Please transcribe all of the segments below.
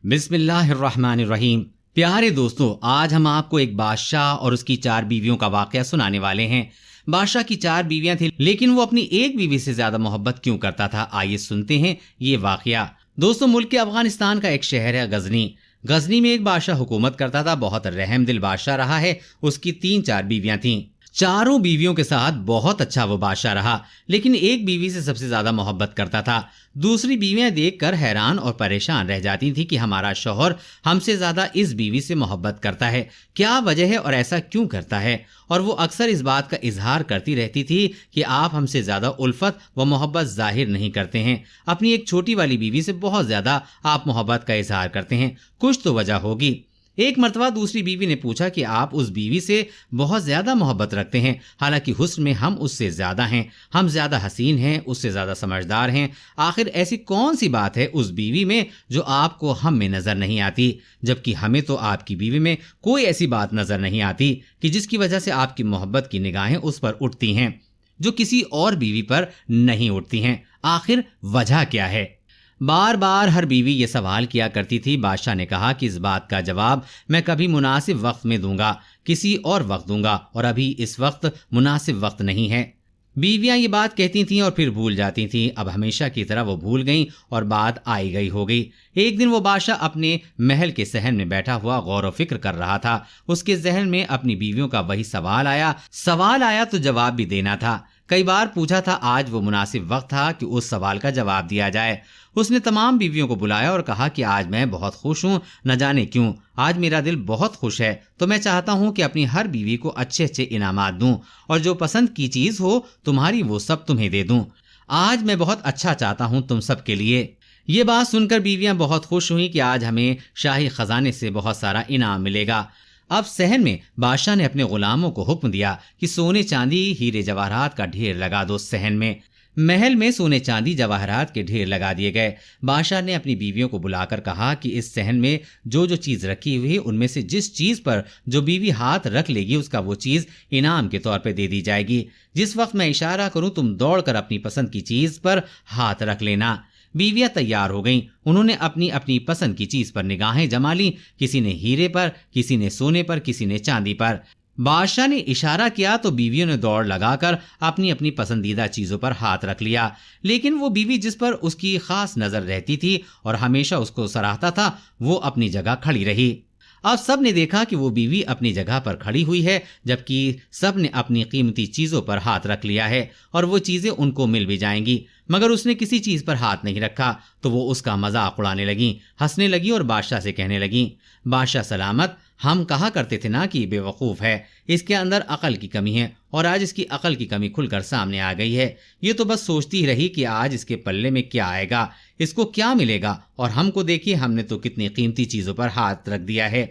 بسم اللہ الرحمن الرحیم۔ پیارے دوستو، آج ہم آپ کو ایک بادشاہ اور اس کی 4 بیویوں کا واقعہ سنانے والے ہیں۔ بادشاہ کی 4 بیویاں تھیں، لیکن وہ اپنی ایک بیوی سے زیادہ محبت کیوں کرتا تھا؟ آئیے سنتے ہیں یہ واقعہ۔ دوستو، ملک افغانستان کا ایک شہر ہے غزنی۔ غزنی میں ایک بادشاہ حکومت کرتا تھا، بہت رحم دل بادشاہ رہا ہے۔ اس کی 3-4 بیویاں تھیں، چاروں بیویوں کے ساتھ بہت اچھا وہ بادشاہ رہا، لیکن ایک بیوی سے سب سے زیادہ محبت کرتا تھا۔ دوسری بیویاں دیکھ کر حیران اور پریشان رہ جاتی تھی کہ ہمارا شوہر ہم سے زیادہ اس بیوی سے محبت کرتا ہے، کیا وجہ ہے اور ایسا کیوں کرتا ہے؟ اور وہ اکثر اس بات کا اظہار کرتی رہتی تھی کہ آپ ہم سے زیادہ الفت و محبت ظاہر نہیں کرتے ہیں، اپنی ایک چھوٹی والی بیوی سے بہت زیادہ آپ محبت کا اظہار کرتے ہیں، کچھ تو وجہ ہوگی۔ ایک مرتبہ دوسری بیوی نے پوچھا کہ آپ اس بیوی سے بہت زیادہ محبت رکھتے ہیں، حالانکہ حسن میں ہم اس سے زیادہ ہیں، ہم زیادہ حسین ہیں، اس سے زیادہ سمجھدار ہیں، آخر ایسی کون سی بات ہے اس بیوی میں جو آپ کو ہم میں نظر نہیں آتی؟ جبکہ ہمیں تو آپ کی بیوی میں کوئی ایسی بات نظر نہیں آتی کہ جس کی وجہ سے آپ کی محبت کی نگاہیں اس پر اٹھتی ہیں جو کسی اور بیوی پر نہیں اٹھتی ہیں۔ آخر وجہ کیا ہے؟ بار بار ہر بیوی یہ سوال کیا کرتی تھی۔ بادشاہ نے کہا کہ اس بات کا جواب میں کبھی مناسب وقت میں دوں گا، کسی اور وقت دوں گا، اور ابھی اس وقت مناسب وقت نہیں ہے۔ بیویاں یہ بات کہتی تھیں اور پھر بھول جاتی تھیں۔ اب ہمیشہ کی طرح وہ بھول گئیں اور بات آئی گئی ہو گئی۔ ایک دن وہ بادشاہ اپنے محل کے صحن میں بیٹھا ہوا غور و فکر کر رہا تھا۔ اس کے ذہن میں اپنی بیویوں کا وہی سوال آیا تو جواب بھی دینا تھا۔ کئی بار پوچھا تھا، آج وہ مناسب وقت تھا کہ اس سوال کا جواب دیا جائے۔ اس نے تمام بیویوں کو بلایا اور کہا کہ آج میں بہت خوش ہوں، نہ جانے کیوں، آج میرا دل بہت خوش ہے، تو میں چاہتا ہوں کہ اپنی ہر بیوی کو اچھے اچھے انعامات دوں، اور جو پسند کی چیز ہو تمہاری وہ سب تمہیں دے دوں۔ آج میں بہت اچھا چاہتا ہوں تم سب کے لیے۔ یہ بات سن کر بیویاں بہت خوش ہوئیں کہ آج ہمیں شاہی خزانے سے بہت سارا انعام ملے گا۔ اب صحن میں بادشاہ نے اپنے غلاموں کو حکم دیا کہ سونے چاندی ہیرے جواہرات کا ڈھیر لگا دو صحن میں۔ محل میں سونے چاندی جواہرات کے ڈھیر لگا دیے گئے۔ بادشاہ نے اپنی بیویوں کو بلا کر کہا کہ اس صحن میں جو چیز رکھی ہوئی ہے، ان میں سے جس چیز پر جو بیوی ہاتھ رکھ لے گی اس کا وہ چیز انعام کے طور پہ دے دی جائے گی۔ جس وقت میں اشارہ کروں تم دوڑ کر اپنی پسند کی چیز پر ہاتھ رکھ لینا۔ بیویاں تیار ہو گئیں، انہوں نے اپنی اپنی پسند کی چیز پر نگاہیں جما لیں، کسی نے ہیرے پر، کسی نے سونے پر، کسی نے چاندی پر۔ بادشاہ نے اشارہ کیا تو بیویوں نے دوڑ لگا کر اپنی اپنی پسندیدہ چیزوں پر ہاتھ رکھ لیا، لیکن وہ بیوی جس پر اس کی خاص نظر رہتی تھی اور ہمیشہ اس کو سراہتا تھا، وہ اپنی جگہ کھڑی رہی۔ اب سب نے دیکھا کہ وہ بیوی اپنی جگہ پر کھڑی ہوئی ہے، جبکہ سب نے اپنی قیمتی چیزوں پر ہاتھ رکھ لیا ہے اور وہ چیزیں ان کو مل بھی جائیں گی، مگر اس نے کسی چیز پر ہاتھ نہیں رکھا، تو وہ اس کا مذاق اڑانے لگیں، ہنسنے لگیں اور بادشاہ سے کہنے لگیں، بادشاہ سلامت، ہم کہا کرتے تھے نا کہ بے وقوف ہے، اس کے اندر عقل کی کمی ہے، اور آج اس کی عقل کی کمی کھل کر سامنے آ گئی ہے۔ یہ تو بس سوچتی ہی رہی کہ آج اس کے پلے میں کیا آئے گا، اس کو کیا ملے گا، اور ہم کو دیکھیے، ہم نے تو کتنی قیمتی چیزوں پر ہاتھ رکھ دیا ہے۔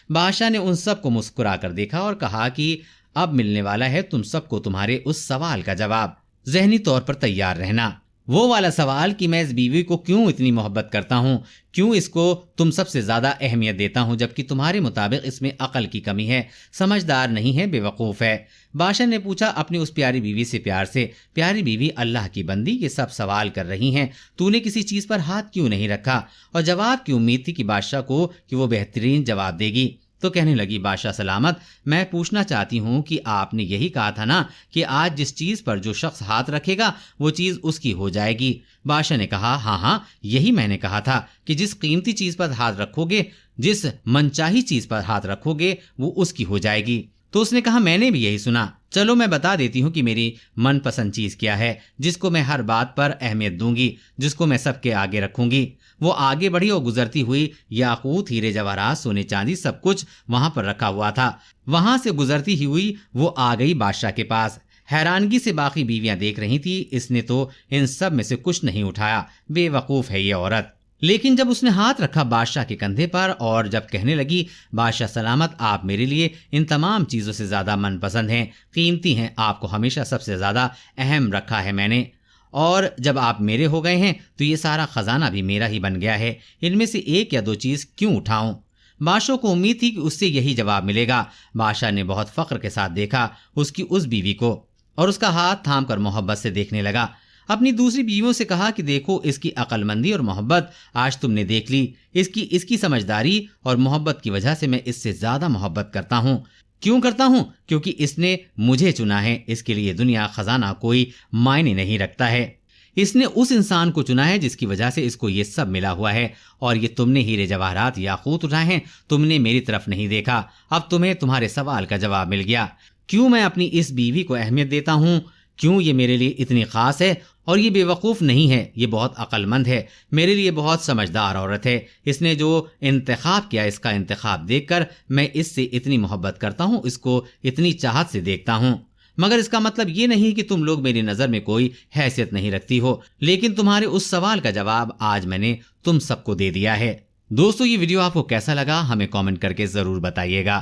بادشاہ نے ان سب کو مسکرا کر دیکھا اور کہا کہ اب ملنے والا ہے تم سب کو تمہارے اس سوال کا جواب، ذہنی طور پر تیار رہنا۔ وہ والا سوال کہ میں اس بیوی کو کیوں اتنی محبت کرتا ہوں، کیوں اس کو تم سب سے زیادہ اہمیت دیتا ہوں، جبکہ تمہارے مطابق اس میں عقل کی کمی ہے، سمجھدار نہیں ہے، بے وقوف ہے۔ بادشاہ نے پوچھا اپنی اس پیاری بیوی سے پیار سے، پیاری بیوی، اللہ کی بندی، یہ سب سوال کر رہی ہیں، تو نے کسی چیز پر ہاتھ کیوں نہیں رکھا؟ اور جواب کی امید تھی کہ بادشاہ کو کہ وہ بہترین جواب دے گی، تو کہنے لگی، بادشاہ سلامت، میں پوچھنا چاہتی ہوں کہ آپ نے یہی کہا تھا نا کہ آج جس چیز پر جو شخص ہاتھ رکھے گا وہ چیز اس کی ہو جائے گی؟ بادشاہ نے کہا، ہاں، یہی میں نے کہا تھا کہ جس قیمتی چیز پر ہاتھ رکھو گے، جس منچاہی چیز پر ہاتھ رکھو گے، وہ اس کی ہو جائے گی۔ تو اس نے کہا، میں نے بھی یہی سنا، چلو میں بتا دیتی ہوں کہ میری من پسند چیز کیا ہے، جس کو میں ہر بات پر اہمیت دوں گی، جس کو میں سب کے آگے رکھوں گی۔ وہ آگے بڑھی اور گزرتی ہوئی یاقوت، ہیرے جواہرات، سونے چاندی، سب کچھ وہاں پر رکھا ہوا تھا۔ وہاں سے گزرتی ہی ہوئی وہ آ گئی بادشاہ کے پاس۔ حیرانگی سے باقی بیویاں دیکھ رہی تھی، اس نے تو ان سب میں سے کچھ نہیں اٹھایا، بے وقوف ہے یہ عورت۔ لیکن جب اس نے ہاتھ رکھا بادشاہ کے کندھے پر اور جب کہنے لگی، بادشاہ سلامت، آپ میرے لیے ان تمام چیزوں سے زیادہ من پسند ہیں، قیمتی ہیں، آپ کو ہمیشہ سب سے زیادہ اہم رکھا ہے میں نے، اور جب آپ میرے ہو گئے ہیں تو یہ سارا خزانہ بھی میرا ہی بن گیا ہے، ان میں سے 1 یا 2 چیز کیوں اٹھاؤں؟ بادشاہ کو امید تھی کہ اس سے یہی جواب ملے گا۔ بادشاہ نے بہت فخر کے ساتھ دیکھا اس کی اس بیوی کو اور اس کا ہاتھ تھام کر محبت سے دیکھنے لگا۔ اپنی دوسری بیویوں سے کہا کہ دیکھو اس کی عقل مندی اور محبت آج تم نے دیکھ لی، اس کی سمجھداری اور محبت کی وجہ سے میں اس سے زیادہ محبت کرتا ہوں۔ کیوں کرتا ہوں؟ کیونکہ اس نے مجھے چنا ہے، اس کے لیے دنیا خزانہ کوئی معنی نہیں رکھتا ہے۔ اس نے اس انسان کو چنا ہے جس کی وجہ سے اس کو یہ سب ملا ہوا ہے، اور یہ تم نے ہیرے جواہرات یاقوت اٹھائے ہیں، تم نے میری طرف نہیں دیکھا۔ اب تمہیں تمہارے سوال کا جواب مل گیا۔ کیوں میں اپنی اس بیوی کو اہمیت دیتا ہوں، کیوں یہ میرے لیے اتنی خاص ہے، اور یہ بے وقوف نہیں ہے، یہ بہت عقل مند ہے، میرے لیے بہت سمجھدار عورت ہے۔ اس نے جو انتخاب کیا، اس کا انتخاب دیکھ کر میں اس سے اتنی محبت کرتا ہوں، اس کو اتنی چاہت سے دیکھتا ہوں۔ مگر اس کا مطلب یہ نہیں کہ تم لوگ میری نظر میں کوئی حیثیت نہیں رکھتی ہو، لیکن تمہارے اس سوال کا جواب آج میں نے تم سب کو دے دیا ہے۔ دوستو، یہ ویڈیو آپ کو کیسا لگا ہمیں کامنٹ کر کے ضرور بتائیے گا۔